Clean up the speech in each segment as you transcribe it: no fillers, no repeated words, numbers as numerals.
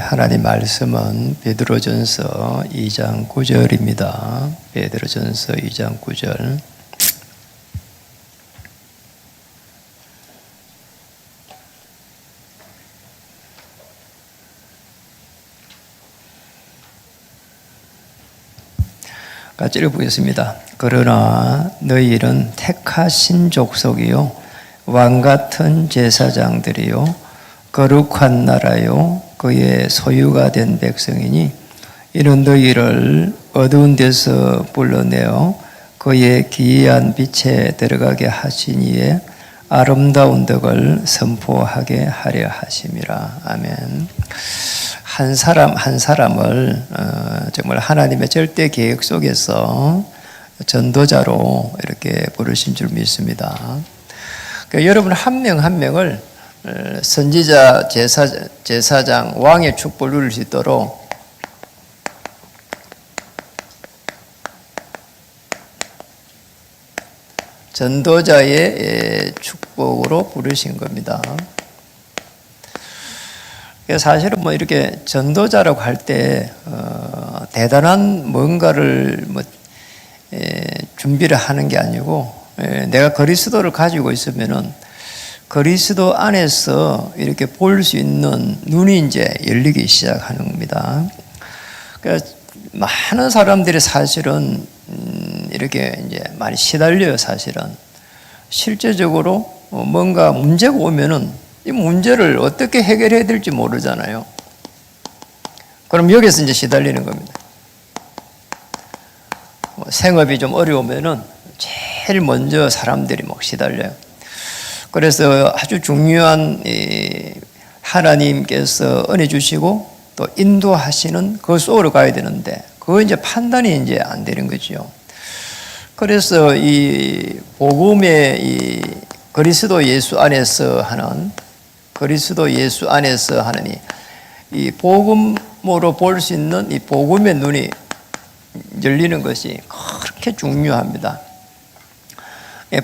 하나님 말씀은 베드로전서 2장 9절입니다. 베드로전서 2장 9절. 같이 읽어보겠습니다. 그러나 너희는 택하신 족속이요 왕같은 제사장들이요 거룩한 나라요 그의 소유가 된 백성이니 이는 너희를 어두운 데서 불러내어 그의 기이한 빛에 들어가게 하시니에 아름다운 덕을 선포하게 하려 하심이라. 아멘. 한 사람 한 사람을 정말 하나님의 절대 계획 속에서 전도자로 이렇게 부르신 줄 믿습니다. 그러니까 여러분 한 명 한 명을 선지자, 제사장, 왕의 축복을 누릴 수 있도록 전도자의 축복으로 부르신 겁니다. 사실은 뭐 이렇게 전도자라고 할 때 대단한 뭔가를 준비를 하는 게 아니고 내가 그리스도를 가지고 있으면은 그리스도 안에서 이렇게 볼 수 있는 눈이 이제 열리기 시작하는 겁니다. 그러니까 많은 사람들이 사실은 이렇게 이제 많이 시달려요. 사실은 실제적으로 뭔가 문제가 오면은 이 문제를 어떻게 해결해야 될지 모르잖아요. 그럼 여기서 이제 시달리는 겁니다. 생업이 좀 어려우면은 제일 먼저 사람들이 막 시달려요. 그래서 아주 중요한 하나님께서 은혜 주시고 또 인도하시는 그 속으로 가야 되는데 그거 이제 판단이 이제 안 되는 거죠. 그래서 이 복음의 이 그리스도 예수 안에서 하는 이 복음으로 볼 수 있는 이 복음의 눈이 열리는 것이 그렇게 중요합니다.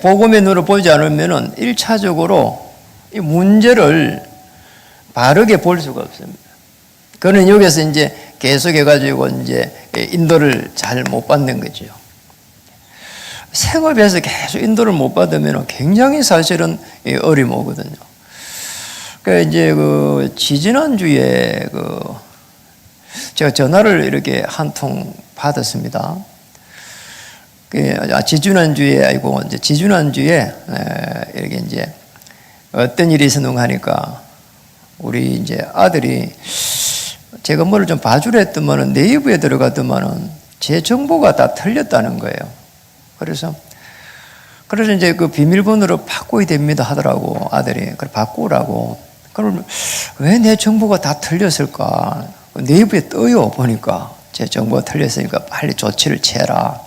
복음의 눈을 보지 않으면은 1차적으로 이 문제를 바르게 볼 수가 없습니다. 그는 여기서 이제 계속해가지고 이제 인도를 잘 못 받는 거죠. 생업에서 계속 인도를 못 받으면 굉장히 사실은 어려움 오거든요. 그러니까 이제 지지난주에 제가 전화를 이렇게 한 통 받았습니다. 지지난주에 이렇게 이제 어떤 일이 있었는가 하니까 우리 이제 아들이 제가 뭐를 좀 봐주려 했더만은 네이버에 들어갔더만은 제 정보가 다 틀렸다는 거예요. 그래서 이제 그 비밀번호로 바꿔야 됩니다 하더라고 아들이. 그래 바꾸라고. 그럼 왜 내 정보가 다 틀렸을까? 네이버에 떠요 보니까 제 정보가 틀렸으니까 빨리 조치를 취해라.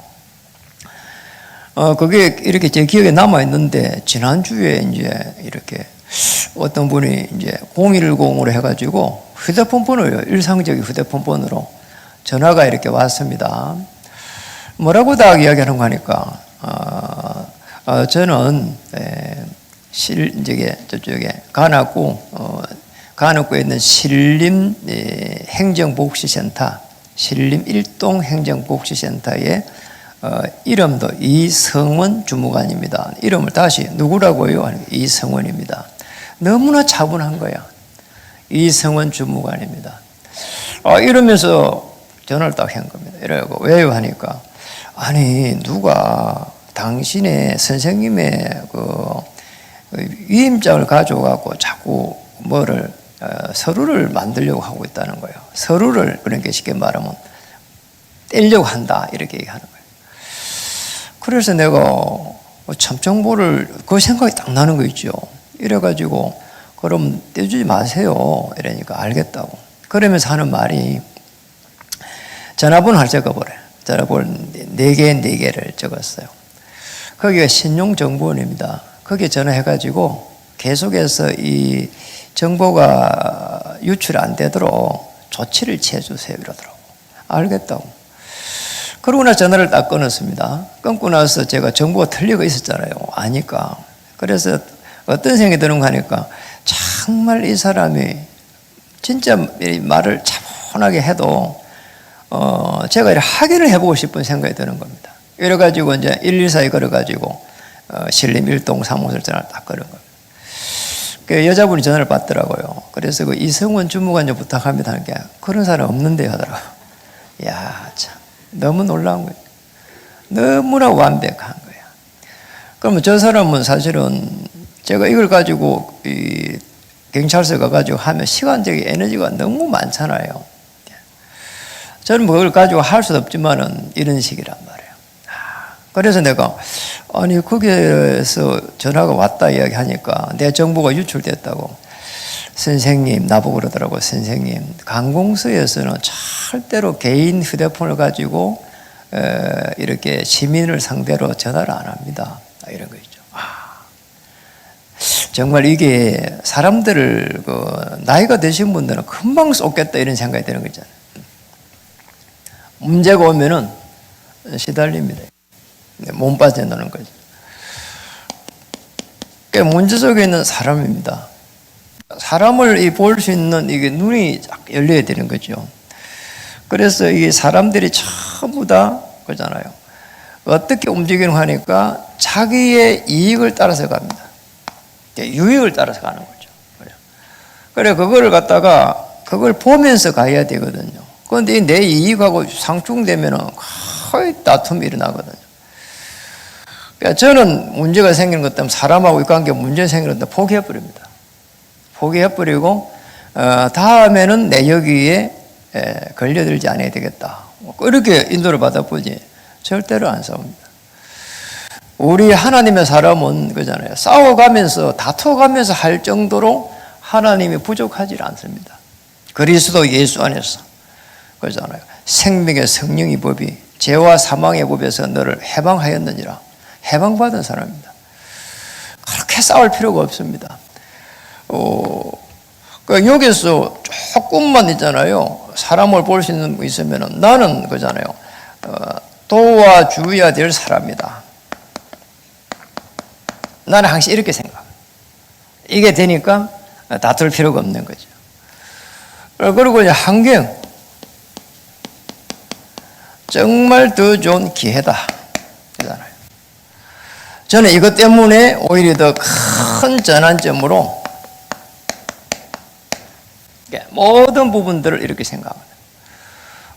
그게 이렇게 제 기억에 남아 있는데 지난주에 이제 이렇게 어떤 분이 이제 010으로 해가지고 휴대폰 번호요. 일상적인 휴대폰 번호로 전화가 이렇게 왔습니다. 뭐라고 다 이야기하는 거 하니까 저는 저쪽에 관악구에 있는 신림 행정복지센터, 신림 일동 행정복지센터에 이름도 이성원 주무관입니다. 이름을 다시 누구라고요? 이성원입니다. 너무나 차분한 거야. 이성원 주무관입니다. 이러면서 전화를 딱 한 겁니다. 이러고 왜요? 하니까 아니 누가 당신의 선생님의 위임장을 가져가고 자꾸 서류를 만들려고 하고 있다는 거예요. 서류를 그러니까 쉽게 말하면 떼려고 한다 이렇게 얘기하는 거예요. 그래서 내가 참 정보를 그 생각이 딱 나는 거 있죠. 이래가지고 그럼 떼주지 마세요. 이러니까 알겠다고. 그러면서 하는 말이 전화번호 할 적어보래. 전화번호 4개를 적었어요. 거기가 신용정보원입니다. 거기에 전화해가지고 계속해서 이 정보가 유출 안 되도록 조치를 취해주세요. 이러더라고. 알겠다고. 그러고 나서 전화를 딱 끊었습니다. 끊고 나서 제가 정보가 틀리고 있었잖아요. 아니까. 그래서 어떤 생각이 드는가 하니까 정말 이 사람이 진짜 이 말을 차분하게 해도 제가 이렇게 확인을 해보고 싶은 생각이 드는 겁니다. 이래가지고 이제 114에 걸어가지고 신림 1동 사무소를 전화를 딱 걸은 겁니다. 그 여자분이 전화를 받더라고요. 그래서 그 이성원 주무관님 부탁합니다 하는 게 그런 사람 없는데 하더라고요. 이야, 참 너무 놀라운 거예요. 너무나 완벽한 거야. 그러면 저 사람은 사실은 제가 이걸 가지고 이 경찰서 가가지고 하면 시간적인 에너지가 너무 많잖아요. 저는 그걸 가지고 할 수도 없지만은 이런 식이란 말이에요. 그래서 내가 아니 거기에서 전화가 왔다 이야기하니까 내 정보가 유출됐다고. 선생님 나보고 그러더라고. 선생님 관공서에서는 절대로 개인 휴대폰을 가지고 이렇게 시민을 상대로 전화를 안 합니다. 이런 거 있죠. 정말 이게 사람들을 나이가 드신 분들은 금방 쏟겠다 이런 생각이 드는 거잖아요. 문제가 오면은 시달립니다. 몸 빠져나오는 거죠. 문제 속에 있는 사람입니다. 사람을 볼 수 있는 이게 눈이 열려야 되는 거죠. 그래서 이게 사람들이 전부 다 그러잖아요. 어떻게 움직이는 하니까 자기의 이익을 따라서 갑니다. 유익을 따라서 가는 거죠. 그래 그거를 갖다가 그걸 보면서 가야 되거든요. 그런데 내 이익하고 상충되면은 거의 다툼이 일어나거든요. 그러니까 저는 문제가 생기는 것 때문에 사람하고 이 관계 문제 생기는 것 때문에 포기해버립니다. 포기해버리고 다음에는 내 여기에 걸려들지 않아야 되겠다. 이렇게 인도를 받아보지 절대로 안 싸웁니다. 우리 하나님의 사람은 그잖아요. 싸워가면서 다투어가면서 할 정도로 하나님이 부족하지 않습니다. 그리스도 예수 안에서 그잖아요. 생명의 성령의 법이 죄와 사망의 법에서 너를 해방하였느니라. 해방받은 사람입니다. 그렇게 싸울 필요가 없습니다. 여기서 조금만 있잖아요. 사람을 볼 수 있는 거 있으면 나는 그잖아요. 도와줘야 될 사람이다. 나는 항상 이렇게 생각합니다. 이게 되니까 다툴 필요가 없는 거죠. 그리고 이제 환경. 정말 더 좋은 기회다. 그잖아요. 저는 이것 때문에 오히려 더 큰 전환점으로 모든 부분들을 이렇게 생각합니다.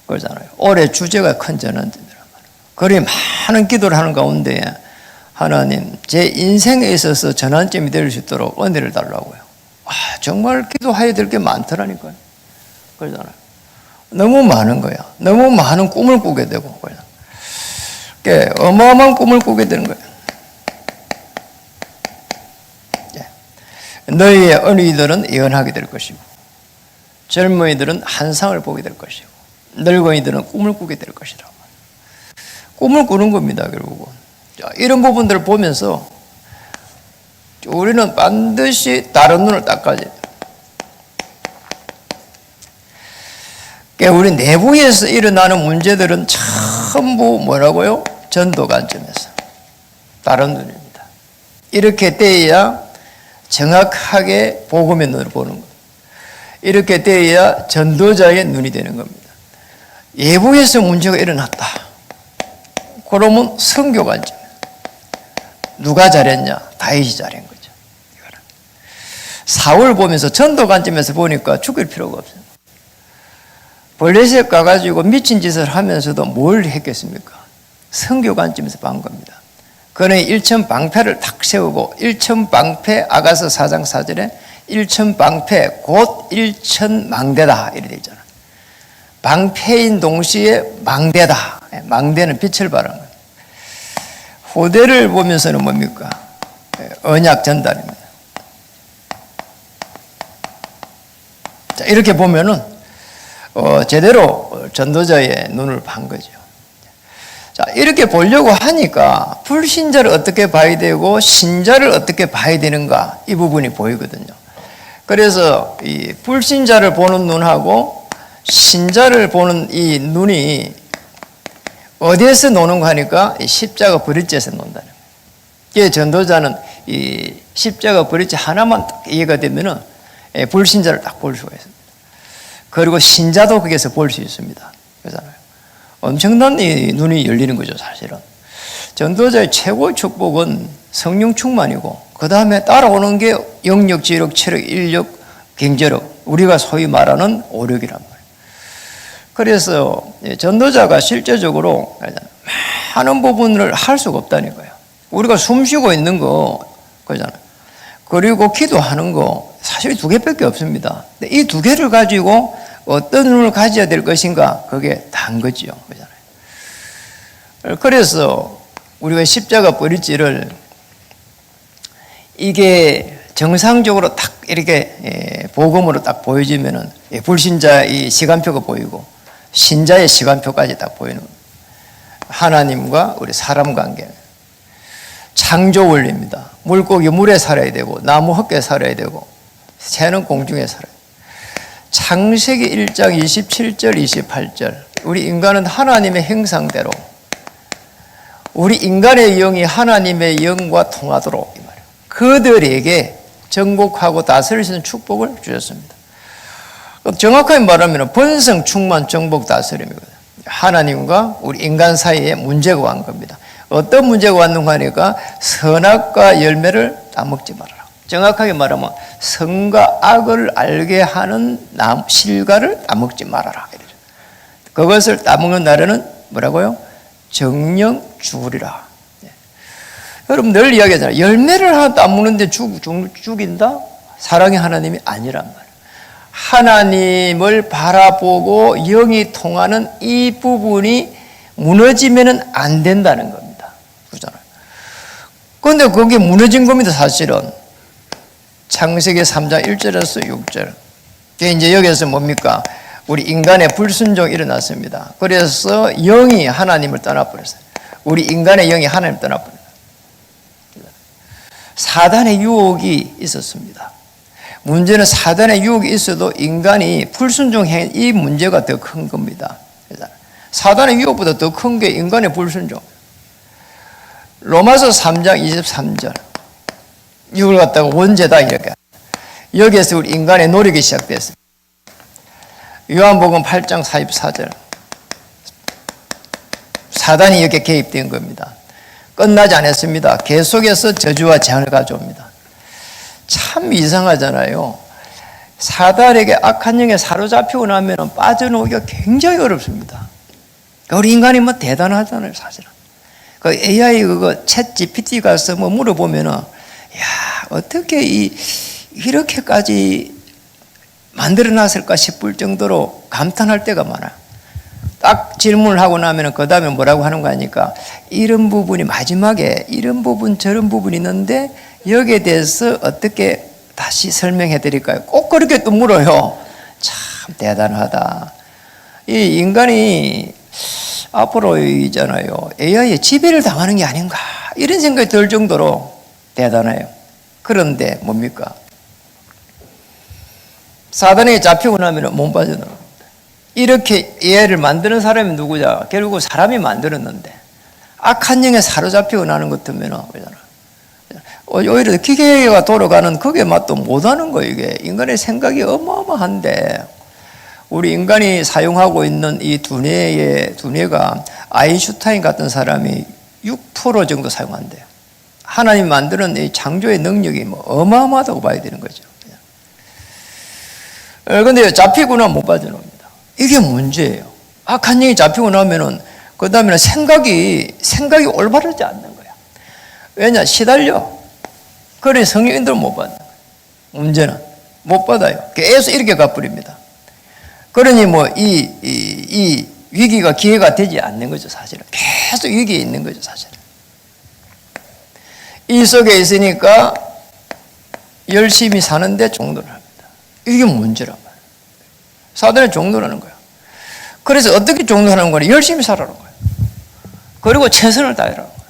그러잖아요. 올해 주제가 큰 전환점이란 말이에요. 그리 많은 기도를 하는 가운데 하나님, 제 인생에 있어서 전환점이 될 수 있도록 은혜를 달라고요. 정말 기도해야 될 게 많더라니까요. 그러잖아요. 너무 많은 거야. 너무 많은 꿈을 꾸게 되고, 어마어마한 꿈을 꾸게 되는 거예요. 너희의 어린이들은 예언하게 될 것이고, 젊은이들은 환상을 보게 될 것이고, 늙은이들은 꿈을 꾸게 될 것이라고. 꿈을 꾸는 겁니다, 결국은. 이런 부분들을 보면서 우리는 반드시 다른 눈을 닦아야 돼요. 우리 내부에서 일어나는 문제들은 전부 뭐라고요? 전도 관점에서. 다른 눈입니다. 이렇게 되어야 정확하게 복음의 눈을 보는 겁니다. 이렇게 되어야 전도자의 눈이 되는 겁니다. 외부에서 문제가 일어났다. 그러면 선교 관점. 누가 잘했냐? 다윗이 잘한 거죠. 사울 보면서 전도 관점에서 보니까 죽일 필요가 없어요. 블레셋 가가지고 미친 짓을 하면서도 뭘 했겠습니까? 선교 관점에서 본 겁니다. 그는 일천방패를 탁 세우고 일천방패 아가서 4장 4절에 일천방패 곧 일천망대다 이렇게 되어 있잖아요. 방패인 동시에 망대다. 망대는 빛을 발하는 거예요. 후대를 보면서는 뭡니까? 언약 전달입니다. 자, 이렇게 보면은 제대로 전도자의 눈을 판 거죠. 자, 이렇게 보려고 하니까 불신자를 어떻게 봐야 되고 신자를 어떻게 봐야 되는가 이 부분이 보이거든요. 그래서 이 불신자를 보는 눈하고 신자를 보는 이 눈이 어디에서 노는가 하니까 이 십자가 브릿지에서 논다는 거예요. 이게 전도자는 이 십자가 브릿지 하나만 딱 이해가 되면은 불신자를 딱 볼 수가 있습니다. 그리고 신자도 거기서 볼 수 있습니다. 그렇잖아요. 엄청난 이 눈이 열리는 거죠, 사실은. 전도자의 최고의 축복은 성령 충만이고, 그 다음에 따라오는 게 영력, 지력, 체력, 인력, 경제력, 우리가 소위 말하는 오력이란 말이에요. 그래서 전도자가 실제적으로 많은 부분을 할 수가 없다는 거예요. 우리가 숨 쉬고 있는 거, 그잖아요. 그리고 기도하는 거, 사실 두 개밖에 없습니다. 근데 이 두 개를 가지고 어떤 눈을 가져야 될 것인가, 그게 다인 거지요. 그잖아요. 그래서 우리가 십자가 뿌리지를 이게 정상적으로 딱 이렇게 복음으로 딱 보여지면은 불신자의 시간표가 보이고 신자의 시간표까지 딱 보이는 겁니다. 하나님과 우리 사람 관계, 창조 원리입니다. 물고기 물에 살아야 되고 나무 흙에 살아야 되고 새는 공중에 살아야 돼요. 창세기 1장 27절 28절 우리 인간은 하나님의 형상대로 우리 인간의 영이 하나님의 영과 통하도록 이 말이에요. 그들에게 정복하고 다스릴 수 있는 축복을 주셨습니다. 정확하게 말하면 번성, 충만, 정복, 다스림이거든요. 하나님과 우리 인간 사이에 문제가 온 겁니다. 어떤 문제가 왔는가 하니까 선악과 열매를 따먹지 말아라. 정확하게 말하면 선과 악을 알게 하는 실과를 따먹지 말아라. 그것을 따먹는 날에는 뭐라고요? 정령 죽으리라. 여러분 늘 이야기하잖아요. 열매를 하나 따먹는데 죽인다? 사랑의 하나님이 아니란 말이에요. 하나님을 바라보고 영이 통하는 이 부분이 무너지면 안 된다는 겁니다. 그렇잖아요. 그런데 그게 무너진 겁니다, 사실은. 창세기 3장 1절에서 6절. 이제 여기서 뭡니까? 우리 인간의 불순종이 일어났습니다. 그래서 영이 하나님을 떠나버렸어요. 우리 인간의 영이 하나님을 떠나버렸어요. 사단의 유혹이 있었습니다. 문제는 사단의 유혹이 있어도 인간이 불순종한 이 문제가 더 큰 겁니다. 사단의 유혹보다 더 큰 게 인간의 불순종. 로마서 3장 23절. 이걸 갖다가 원죄다 이렇게. 여기에서 우리 인간의 노력이 시작됐습니다. 요한복음 8장 44절. 사단이 이렇게 개입된 겁니다. 끝나지 않았습니다. 계속해서 저주와 재앙을 가져옵니다. 참 이상하잖아요. 사단에게 악한 영에 사로잡히고 나면 빠져나오기가 굉장히 어렵습니다. 우리 인간이 뭐 대단하잖아요, 사실은. 그 AI 그거 챗 GPT 가서 뭐 물어보면은, 야, 어떻게 이렇게까지 만들어놨을까 싶을 정도로 감탄할 때가 많아요. 딱 질문을 하고 나면 그 다음에 뭐라고 하는 거 아니까 이런 부분이 마지막에 이런 부분 저런 부분이 있는데 여기에 대해서 어떻게 다시 설명해 드릴까요? 꼭 그렇게 또 물어요. 참 대단하다. 이 인간이 앞으로 있잖아요. AI에 지배를 당하는 게 아닌가 이런 생각이 들 정도로 대단해요. 그런데 뭡니까? 사단에게 잡히고 나면 못 빠져나옵니다. 이렇게 AI를 만드는 사람이 누구냐? 결국 사람이 만들었는데 악한 영에 사로잡히고 나는 것 같으면 오히려 기계가 돌아가는 그게 맛도 못하는 거예요. 이게 인간의 생각이 어마어마한데 우리 인간이 사용하고 있는 이 두뇌가 아인슈타인 같은 사람이 6% 정도 사용한대요. 하나님 만드는 이 창조의 능력이 뭐 어마어마하다고 봐야 되는 거죠. 그런데 잡히고 나면 못 빠져나옵니다. 이게 문제예요. 악한 영이 잡히고 나면은 그 다음에는 생각이 올바르지 않는 거야. 왜냐? 시달려. 그래 성인들은 못 받는 거예요. 문제는 못 받아요. 계속 이렇게 가버립니다. 그러니 뭐 이 위기가 기회가 되지 않는 거죠, 사실은. 계속 위기에 있는 거죠, 사실은. 이 속에 있으니까 열심히 사는데 종노를 합니다. 이게 문제란 말이에요. 사단의 종노라는 거예요. 그래서 어떻게 종노하는 거냐? 열심히 살아라는 거예요. 그리고 최선을 다해라는 거예요.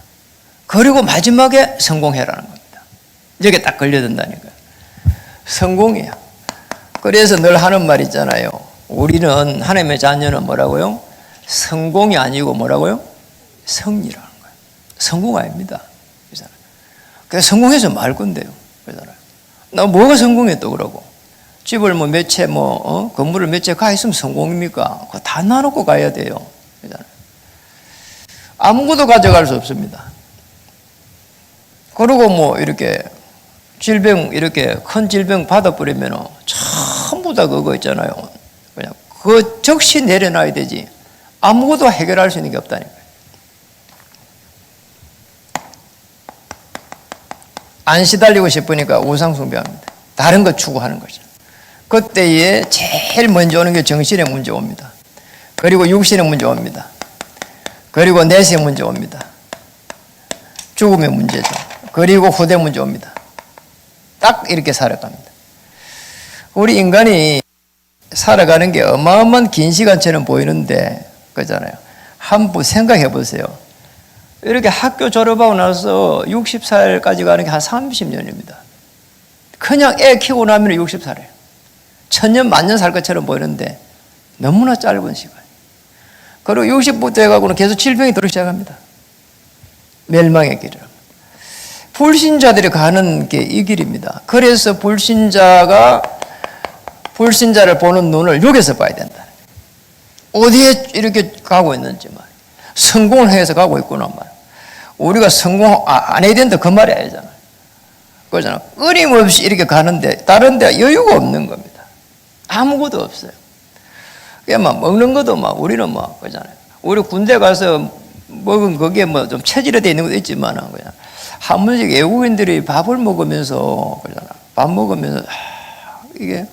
그리고 마지막에 성공해라는 겁니다. 여기에 딱 걸려든다니까요. 성공이야. 그래서 늘 하는 말 있잖아요. 우리는 하나님의 자녀는 뭐라고요? 성공이 아니고 뭐라고요? 성리라는 거예요. 성공 아닙니다. 그래서 성공해서 말 건데요. 그러잖아요. 나 뭐가 성공했다고 그러고. 집을 뭐 몇 채 건물을 몇 채 가 있으면 성공입니까? 그거 다 나눠고 가야 돼요. 아무것도 가져갈 수 없습니다. 그리고 뭐 이렇게 질병, 이렇게 큰 질병 받아버리면 전부 다 그거 있잖아요. 그냥 그 즉시 내려놔야 되지. 아무것도 해결할 수 있는 게 없다니까요. 안 시달리고 싶으니까 우상숭배합니다. 다른 거 추구하는 거죠. 그때에 제일 먼저 오는 게 정신의 문제 옵니다. 그리고 육신의 문제 옵니다. 그리고 내세 문제 옵니다. 죽음의 문제죠. 그리고 후대 문제 옵니다. 딱 이렇게 살아갑니다. 우리 인간이 살아가는 게 어마어마한 긴 시간처럼 보이는데, 그잖아요. 한번 생각해 보세요. 이렇게 학교 졸업하고 나서 60살까지 가는 게 한 30년입니다. 그냥 애 키우고 나면 60살이에요. 천년 만년 살 것처럼 보이는데 너무나 짧은 시간. 그리고 60부터 해가고는 계속 질병이 들어오기 시작합니다. 멸망의 길을. 불신자들이 가는 게 이 길입니다. 그래서 불신자를 보는 눈을 여기서 봐야 된다. 어디에 이렇게 가고 있는지 말. 성공을 해서 가고 있구나 말. 우리가 성공 안 해야 된다 그 말이 아니잖아요. 그러잖아. 끊임없이 이렇게 가는데 다른 데 여유가 없는 겁니다. 아무것도 없어요. 그냥 막 먹는 것도 막 우리는 막 그러잖아요. 우리 군대 가서 먹은 거기에 뭐 좀 체질화되어 있는 것도 있지만 그냥 한 번씩 외국인들이 밥을 먹으면서 그러잖아. 밥 먹으면서 이게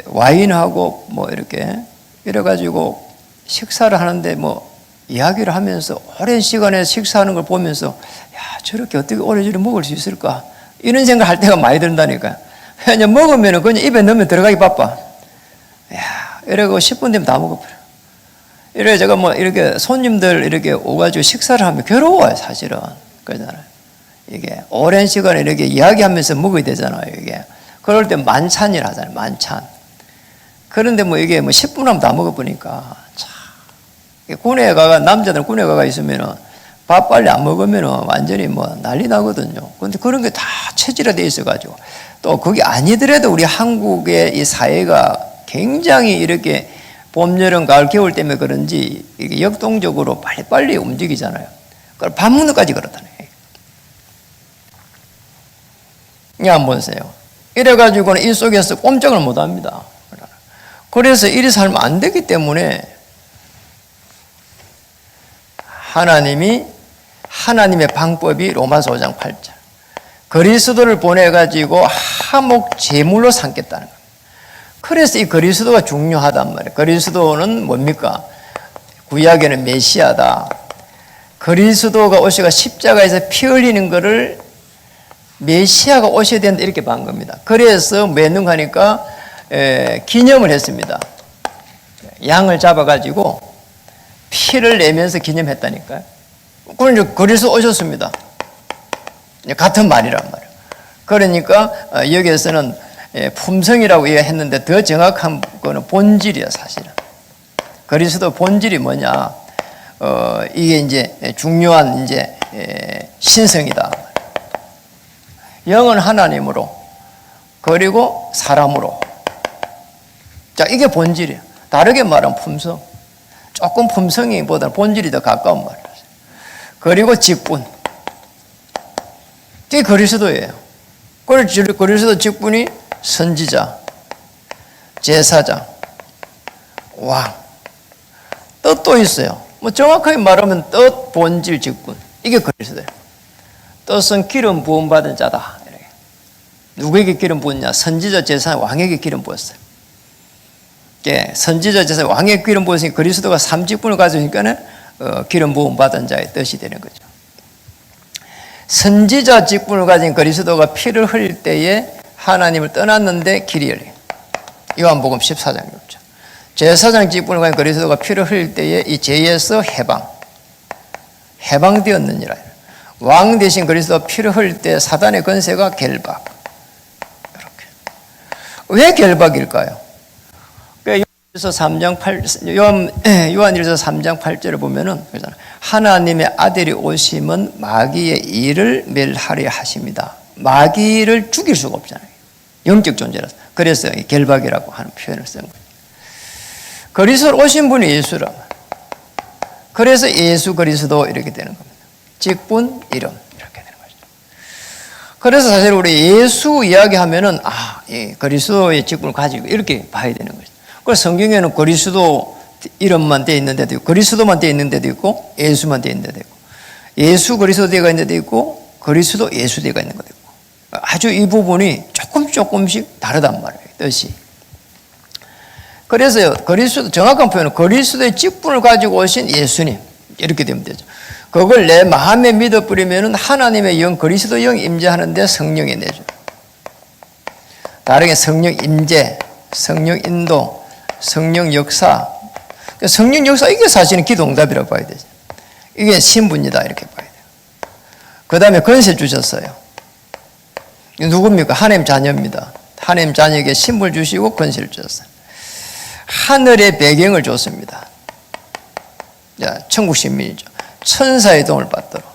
와인하고 뭐 이렇게 이래가지고 식사를 하는데 뭐 이야기를 하면서 오랜 시간에 식사하는 걸 보면서 야 저렇게 어떻게 오래전에 먹을 수 있을까 이런 생각 할 때가 많이 든다니까요. 그냥 먹으면 그냥 입에 넣으면 들어가기 바빠. 야 이러고 10분 되면 다 먹어버려. 이래 제가 뭐 이렇게 손님들 이렇게 오가지고 식사를 하면 괴로워요 사실은. 그러잖아요. 이게 오랜 시간에 이렇게 이야기하면서 먹어야 되잖아요. 이게 그럴 때 만찬이라 하잖아요. 만찬. 그런데 뭐 이게 뭐 10분 하면 다 먹어보니까 참 군에 가가 남자들 군에 가가 있으면은 밥 빨리 안 먹으면은 완전히 뭐 난리 나거든요. 그런데 그런 게 다 체질화돼 있어가지고 또 그게 아니더라도 우리 한국의 이 사회가 굉장히 이렇게 봄, 여름, 가을, 겨울 때문에 그런지 이게 역동적으로 빨리빨리 움직이잖아요. 그걸 밥 먹는 것까지 그렇다네. 이 한번 보세요. 이래가지고는 이 속에서 꼼짝을 못 합니다. 그래서 이리 살면 안 되기 때문에 하나님의 방법이 로마서 5장 8절. 그리스도를 보내가지고 하목 제물로 삼겠다는 겁니다. 그래서 이 그리스도가 중요하단 말이에요. 그리스도는 뭡니까? 구약에는 메시아다. 그리스도가 오셔가 십자가에서 피 흘리는 것을 메시아가 오셔야 된다 이렇게 본 겁니다. 그래서 매능하니까 기념을 했습니다. 양을 잡아가지고 피를 내면서 기념했다니까요. 그건 이제 그리스도 오셨습니다. 같은 말이란 말이에요. 그러니까 여기에서는 품성이라고 얘기했는데 더 정확한 거는 본질이야 사실은. 그리스도 본질이 뭐냐? 이게 이제 중요한 이제 신성이다. 영은 하나님으로 그리고 사람으로. 자 이게 본질이야. 다르게 말하면 품성. 조금 품성이보다 본질이 더 가까운 말이에요. 그리고 직분. 이게 그리스도예요. 그리스도 직분이 선지자, 제사장, 왕. 뜻도 있어요. 뭐 정확하게 말하면 뜻, 본질, 직분. 이게 그리스도예요. 뜻은 기름 부음 받은 자다. 누구에게 기름 부었냐? 선지자, 제사장, 왕에게 기름 부었어요. 선지자, 제사장, 왕에게 기름 부었으니 그리스도가 삼직분을 가지니까는 기름 부음 받은 자의 뜻이 되는 거죠. 선지자 직분을 가진 그리스도가 피를 흘릴 때에 하나님을 떠났는데 길이 열려요. 요한복음 14장 6절. 제사장 직분을 가진 그리스도가 피를 흘릴 때에 이 죄에서 해방되었느니라. 왕 대신 그리스도가 피를 흘릴 때 사단의 권세가 결박. 이렇게. 왜 결박일까요? 요한일서 3장 8절을 보면은 하나님의 아들이 오심은 마귀의 일을 멸하려 하십니다. 마귀를 죽일 수가 없잖아요. 영적 존재라서. 그래서 결박이라고 하는 표현을 쓴 거예요. 그리스도로 오신 분이 예수라. 그래서 예수 그리스도 이렇게 되는 겁니다. 직분, 이름 이렇게 되는 거죠. 그래서 사실 우리 예수 이야기하면은 그리스도의 직분을 가지고 이렇게 봐야 되는 거죠. 그래서 성경에는 그리스도 이름만 되어 있는 데도 있고, 그리스도만 되어 있는 데도 있고, 예수만 되어 있는 데도 있고, 예수 그리스도 되어 있는 데도 있고, 그리스도 예수 되어 있는 것도 있고, 아주 이 부분이 조금씩 다르단 말이에요, 뜻이. 그래서 그리스도, 정확한 표현은 그리스도의 직분을 가지고 오신 예수님 이렇게 되면 되죠. 그걸 내 마음에 믿어버리면 하나님의 영, 그리스도 영 임재하는데 성령이 내줘. 다르게 성령 임재, 성령 인도, 성령 역사. 성령 역사, 이게 사실은 기도응답이라고 봐야 되죠. 이게 신분이다 이렇게 봐야 돼요. 그 다음에 권세 주셨어요. 누굽니까? 하나님 자녀입니다. 하나님 자녀에게 신분을 주시고 권세를 주셨어요. 하늘의 배경을 줬습니다. 천국 신민이죠. 천사의 도움을 받도록,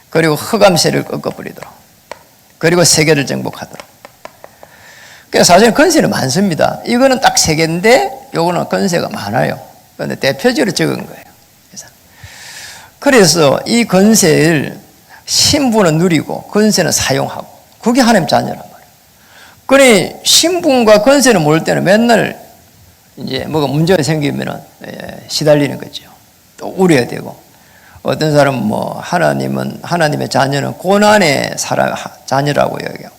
그리고 흑암세를 꺾어버리도록, 그리고 세계를 정복하도록. 그러니까 사실 권세는 많습니다. 이거는 딱 3개인데 요거는 권세가 많아요. 그런데 대표적으로 적은 거예요. 그래서 이 권세를 신분은 누리고 권세는 사용하고, 그게 하나님 자녀란 말이에요. 그러니 신분과 권세를 모를 때는 맨날 이제 뭐가 문제가 생기면은 시달리는 거죠. 또 우려야 되고, 어떤 사람은 뭐 하나님의 자녀는 고난의 자녀라고 여겨요.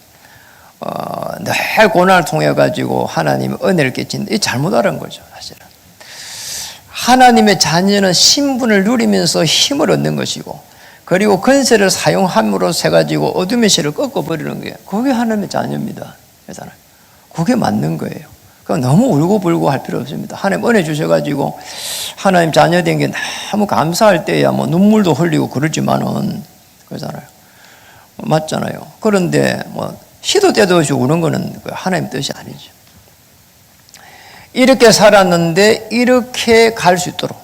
늘 고난을 통해 가지고 하나님의 은혜를 끼친다. 이 잘못 알은 거죠, 사실은. 하나님의 자녀는 신분을 누리면서 힘을 얻는 것이고, 그리고 권세를 사용함으로써 해가지고 어둠의 실을 꺾어버리는 거예요. 그게 하나님의 자녀입니다. 그렇잖아요. 그게 맞는 거예요. 그럼 너무 울고불고 할 필요 없습니다. 하나님 은혜 주셔가지고 하나님 자녀 된 게 너무 감사할 때야 뭐 눈물도 흘리고 그러지만은, 그렇잖아요. 맞잖아요. 그런데 뭐 시도 때도 없이 우는 거는 하나님 뜻이 아니죠. 이렇게 살았는데 이렇게 갈 수 있도록,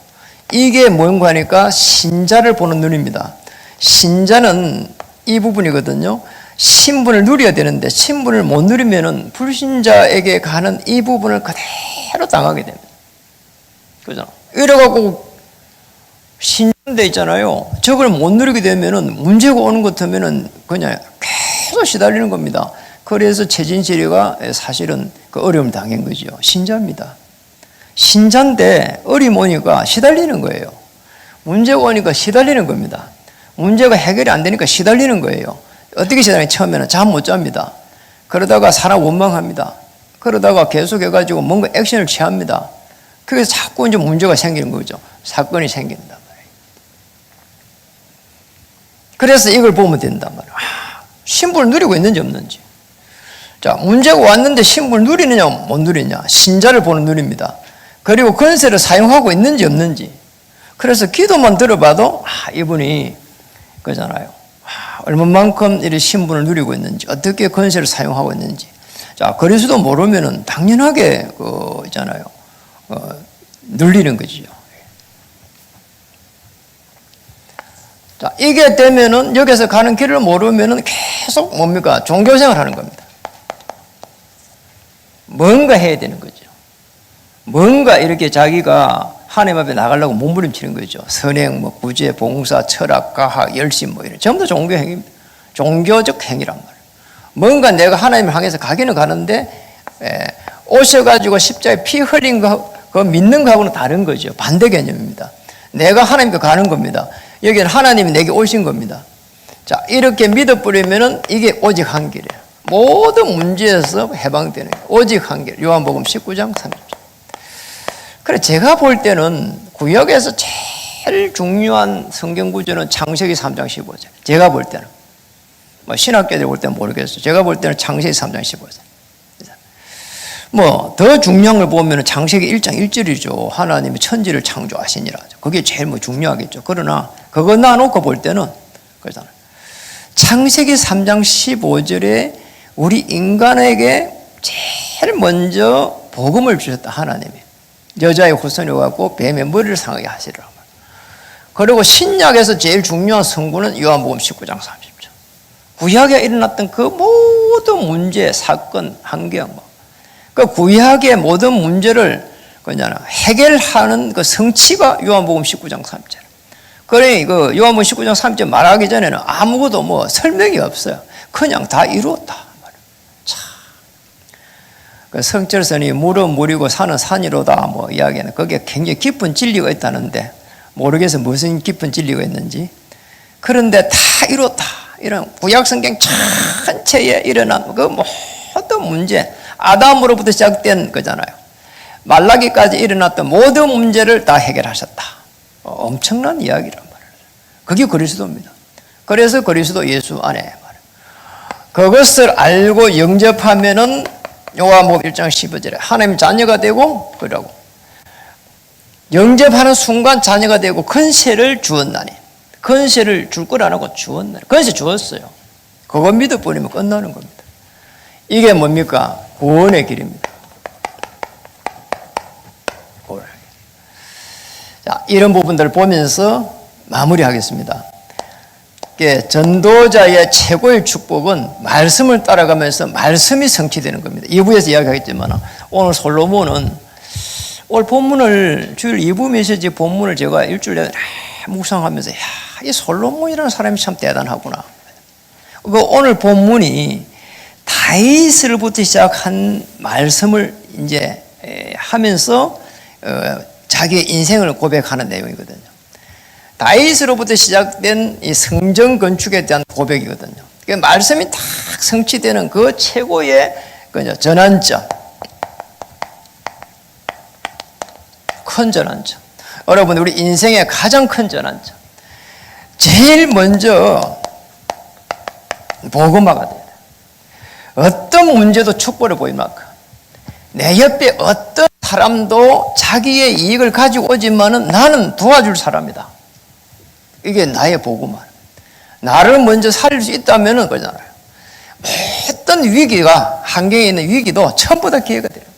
이게 뭔가 하니까 신자를 보는 눈입니다. 신자는 이 부분이거든요. 신분을 누려야 되는데 신분을 못 누리면은 불신자에게 가는 이 부분을 그대로 당하게 됩니다. 그죠? 이래갖고 신자돼 있잖아요. 저걸 못 누리게 되면은 문제가 오는 것 같으면은 그냥 계속 시달리는 겁니다. 그래서 최진실이가 사실은 그 어려움을 당한 거죠. 신자입니다. 신자인데 어려움 오니까 시달리는 거예요. 문제가 오니까 시달리는 겁니다. 문제가 해결이 안 되니까 시달리는 거예요. 어떻게 시달리냐? 처음에는 잠 못 잡니다. 그러다가 사람 원망합니다. 그러다가 계속해가지고 뭔가 액션을 취합니다. 그래서 자꾸 이제 문제가 생기는 거죠. 사건이 생긴단 말이에요. 그래서 이걸 보면 된단 말이에요. 신분을 누리고 있는지 없는지. 자, 문제가 왔는데 신분을 누리느냐 못 누리느냐. 신자를 보는 눈입니다. 그리고 권세를 사용하고 있는지 없는지. 그래서 기도만 들어봐도 이분이 그잖아요. 얼마만큼 이 신분을 누리고 있는지, 어떻게 권세를 사용하고 있는지. 자, 그리스도 모르면은 당연하게 있잖아요. 눌리는 거지요. 자, 이게 되면은 여기서 가는 길을 모르면은 계속 뭡니까? 종교생활 하는 겁니다. 뭔가 해야 되는 거죠. 뭔가 이렇게 자기가 하나님 앞에 나가려고 몸부림치는 거죠. 선행, 뭐 구제, 봉사, 철학, 가학, 열심 뭐 이런 전부 다 종교 행위입니다. 종교적 행위란 말이에요. 뭔가 내가 하나님을 향해서 가기는 가는데 오셔가지고 십자가에 피 흘린 거 그거 믿는 거하고는 다른 거죠. 반대 개념입니다. 내가 하나님께 가는 겁니다. 여기는 하나님이 내게 오신 겁니다. 자, 이렇게 믿어버리면은 이게 오직 한 길이에요. 모든 문제에서 해방되는 거예요. 오직 한 길. 요한복음 19장 30절. 그래, 제가 볼 때는 구약에서 제일 중요한 성경 구절은 창세기 3장 15절. 제가 볼 때는. 뭐 신학교들 볼 때는 모르겠어요. 제가 볼 때는 창세기 3장 15절. 뭐 더 중요한 걸 보면 창세기 1장 1절이죠. 하나님이 천지를 창조하시니라. 그게 제일 뭐 중요하겠죠. 그러나 그거 놔놓고 볼 때는 그렇잖아요. 창세기 3장 15절에 우리 인간에게 제일 먼저 복음을 주셨다. 하나님이. 여자의 후손이 와갖고 뱀의 머리를 상하게 하시리라. 그리고 신약에서 제일 중요한 성구는 요한복음 19장 30절. 구약에 일어났던 그 모든 문제, 사건, 환경, 그 구약의 모든 문제를 그냥 해결하는 그 성취가 요한복음 19장 3절. 그러니 그 요한복음 19장 3절 말하기 전에는 아무것도 뭐 설명이 없어요. 그냥 다 이루었다. 참. 그 성철선이 물은 물이고 산은 산이로다 뭐 이야기는 거기에 굉장히 깊은 진리가 있다는데 모르겠어 무슨 깊은 진리가 있는지. 그런데 다 이루었다. 이런 구약 성경 전체에 일어난 그 모든 문제, 아담으로부터 시작된 거잖아요. 말라기까지 일어났던 모든 문제를 다 해결하셨다. 엄청난 이야기란 말이에요. 그게 그리스도입니다. 그래서 그리스도 예수 안에 말이에요. 그것을 알고 영접하면은 요한복음 1장 15절에 하나님 자녀가 되고 그러고 영접하는 순간 자녀가 되고 권세를 주었나니 권세를 줄 거라고 주었나니 권세 주었어요. 그거 믿어버리면 끝나는 겁니다. 이게 뭡니까? 구원의 길입니다. 자, 이런 부분들을 보면서 마무리하겠습니다. 전도자의 최고의 축복은 말씀을 따라가면서 말씀이 성취되는 겁니다. 2부에서 이야기하겠지만 오늘 솔로몬은 오늘 본문을 주일 2부 메시지 본문을 제가 일주일 내내 묵상하면서 이 솔로몬이라는 사람이 참 대단하구나. 오늘 본문이 다윗으로부터 시작한 말씀을 이제 하면서 자기의 인생을 고백하는 내용이거든요. 다윗으로부터 시작된 이 성전 건축에 대한 고백이거든요. 그러니까 말씀이 딱 성취되는 그 최고의 전환점, 큰 전환점. 여러분, 우리 인생의 가장 큰 전환점. 제일 먼저 복음화가 돼요. 어떤 문제도 축복을 보일 만큼 내 옆에 어떤 사람도 자기의 이익을 가지고 오지만은 나는 도와줄 사람이다. 이게 나의 복음화. 나를 먼저 살릴 수 있다면은 그러잖아요. 어떤 위기가 환경에 있는 위기도 전부 다 기회가 되는 거예요.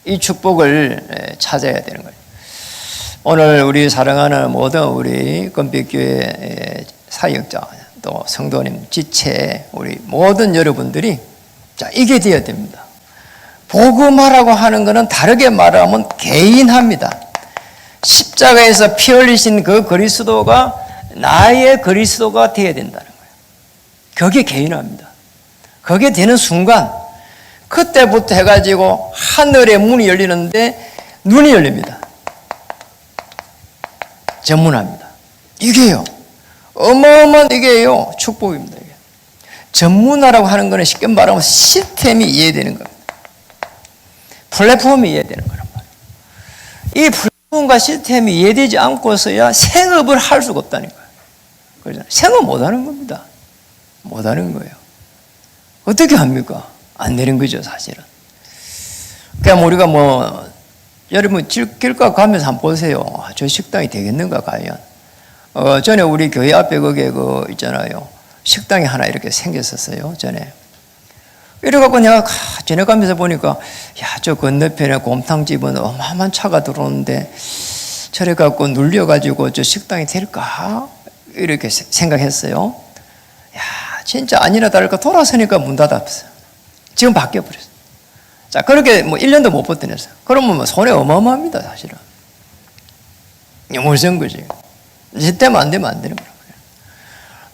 이 축복을 찾아야 되는 거예요. 오늘 우리 사랑하는 모든 우리 금빛교회 사역자 또 성도님 지체 우리 모든 여러분들이 자 이게 되어야 됩니다. 복음화라고 하는 것은 다르게 말하면 개인합니다. 십자가에서 피 흘리신 그 그리스도가 나의 그리스도가 되어야 된다는 거예요. 그게 개인화입니다. 그게 되는 순간 그때부터 해가지고 하늘의 문이 열리는데 눈이 열립니다. 전문화입니다. 이게요. 어마어마한 이게요. 축복입니다. 이게. 전문화라고 하는 것은 쉽게 말하면 시스템이 이해되는 겁니다. 플랫폼이 이해되는 거란 말이에요. 이 플랫폼과 시스템이 이해되지 않고서야 생업을 할 수가 없다는 거예요. 그러잖아요. 생업 못하는 겁니다. 못하는 거예요. 어떻게 합니까? 안 되는 거죠, 사실은. 그냥 우리가 여러분 길가 가면서 한번 보세요. 저 식당이 되겠는가 과연? 전에 우리 교회 앞에 거기에 있잖아요. 식당이 하나 이렇게 생겼었어요. 전에. 이래갖고 내가 전에 가면서 보니까 저 건너편에 곰탕집은 어마어마한 차가 들어오는데 저래 갖고 눌려가지고 저 식당이 될까? 이렇게 생각했어요. 진짜 아니나 다를까 돌아서니까 문 닫았어요. 지금 바뀌어버렸어요. 자, 그렇게 1년도 못 버텨냈어요. 그러면 손해 어마어마합니다, 사실은. 무슨 거지? 이때만 안 되면 안 되는 거예요.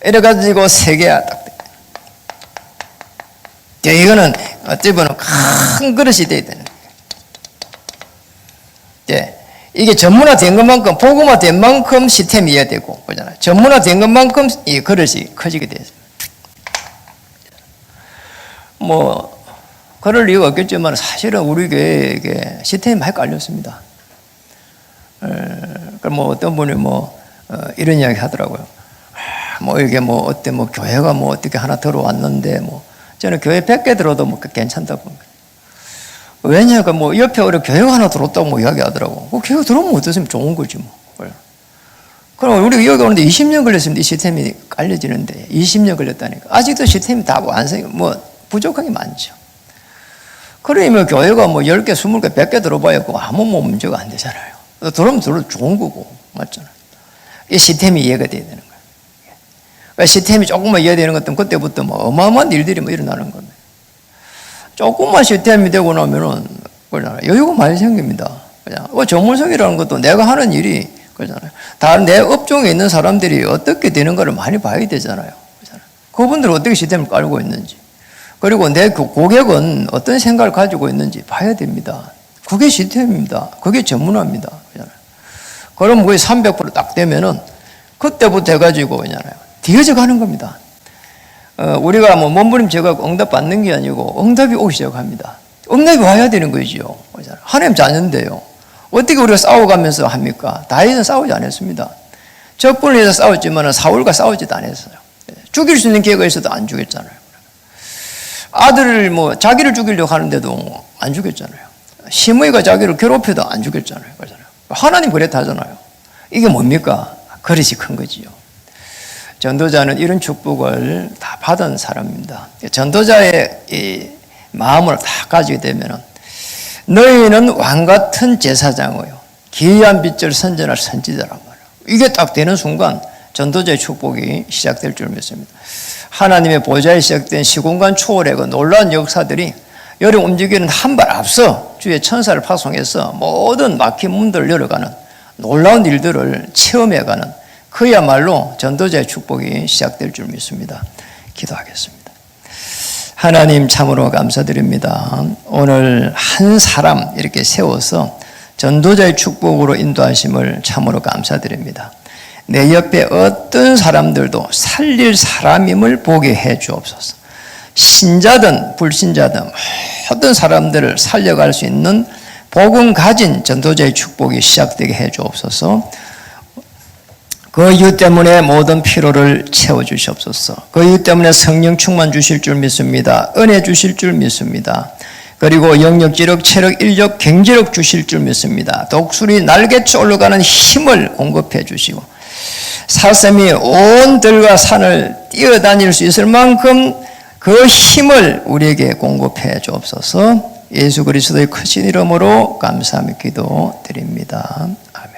이래가지고 세계화 딱 돼. 이거는 어찌 보면 큰 그릇이 돼야 되는 거예요. 이게 전문화된 것만큼, 복음화된 만큼 시스템이 이해되고, 그러잖아요. 전문화된 것만큼 이 그릇이 커지게 되죠. 그럴 이유가 없겠지만 사실은 우리 교회에게 시스템이 많이 깔렸습니다. 어떤 분이 이런 이야기 하더라고요. 이게 어때, 교회가 어떻게 하나 들어왔는데, 저는 교회 100개 들어도 괜찮다고. 왜냐하면 옆에 우리 교회가 하나 들어왔다고 이야기 하더라고. 교회가 들어오면 어떠시면 좋은 거지 그럼 우리 여기 오는데 20년 걸렸습니다. 이 시스템이 깔려지는데 20년 걸렸다니까. 아직도 시스템이 다 완성이 부족한 게 많죠. 그러면 교회가 10개, 20개, 100개 들어봐야 아무 문제가 안 되잖아요. 들어오면 들어도 좋은 거고, 맞잖아요. 이 시스템이 이해가 돼야 되는 거예요. 그러니까 시스템이 조금만 이해되는 것들은 그때부터 뭐 어마어마한 일들이 뭐 일어나는 겁니다. 조금만 시스템이 되고 나면은 그러잖아요. 여유가 많이 생깁니다. 그냥 전문성이라는 것도 내가 하는 일이 그러잖아요. 다른 내 업종에 있는 사람들이 어떻게 되는가를 많이 봐야 되잖아요. 그렇잖아요. 그분들은 어떻게 시스템을 깔고 있는지, 그리고 내 고객은 어떤 생각을 가지고 있는지 봐야 됩니다. 그게 시스템입니다. 그게 전문화입니다. 그렇잖아요. 그럼 거의 300%딱 되면은 그때부터 해가지고 그잖아요. 뒤어져 가는 겁니다. 우리가 뭐 몸부림 제가 응답 받는 게 아니고 응답이 오기 시작합니다. 응답이 와야 되는 거지요. 그렇잖아요. 하나님 자녀인데요. 어떻게 우리가 싸워가면서 합니까? 다윗은 싸우지 않았습니다. 적군을 위해서 싸웠지만 사울과 싸우지도 않았어요. 죽일 수 있는 기회가 있어도 안 죽였잖아요. 아들을 뭐 자기를 죽이려고 하는데도 안 죽였잖아요. 시므이가 자기를 괴롭혀도 안 죽였잖아요. 그렇잖아요. 하나님 그랬다 하잖아요. 이게 뭡니까? 그릇이 큰 거지요. 전도자는 이런 축복을 다 받은 사람입니다. 전도자의 이 마음을 다 가지게 되면은 너희는 왕같은 제사장이요 기이한 빛을 선전할 선지자란 말이에요. 이게 딱 되는 순간 전도자의 축복이 시작될 줄 믿습니다. 하나님의 보좌에 시작된 시공간 초월의 그 놀라운 역사들이 여러 움직이는 한 발 앞서 주의 천사를 파송해서 모든 막힌 문들을 열어가는 놀라운 일들을 체험해가는 그야말로 전도자의 축복이 시작될 줄 믿습니다. 기도하겠습니다. 하나님 참으로 감사드립니다. 오늘 한 사람 이렇게 세워서 전도자의 축복으로 인도하심을 참으로 감사드립니다. 내 옆에 어떤 사람들도 살릴 사람임을 보게 해 주옵소서. 신자든 불신자든 모든 사람들을 살려갈 수 있는 복음 가진 전도자의 축복이 시작되게 해 주옵소서. 그 이유 때문에 모든 피로를 채워주시옵소서. 그 이유 때문에 성령 충만 주실 줄 믿습니다. 은혜 주실 줄 믿습니다. 그리고 영역, 지력, 체력, 인력, 경제력 주실 줄 믿습니다. 독수리 날개쳐 올라가는 힘을 공급해 주시고 사슴이 온 들과 산을 뛰어다닐 수 있을 만큼 그 힘을 우리에게 공급해 주옵소서. 예수 그리스도의 크신 이름으로 감사하며 기도드립니다. 아멘.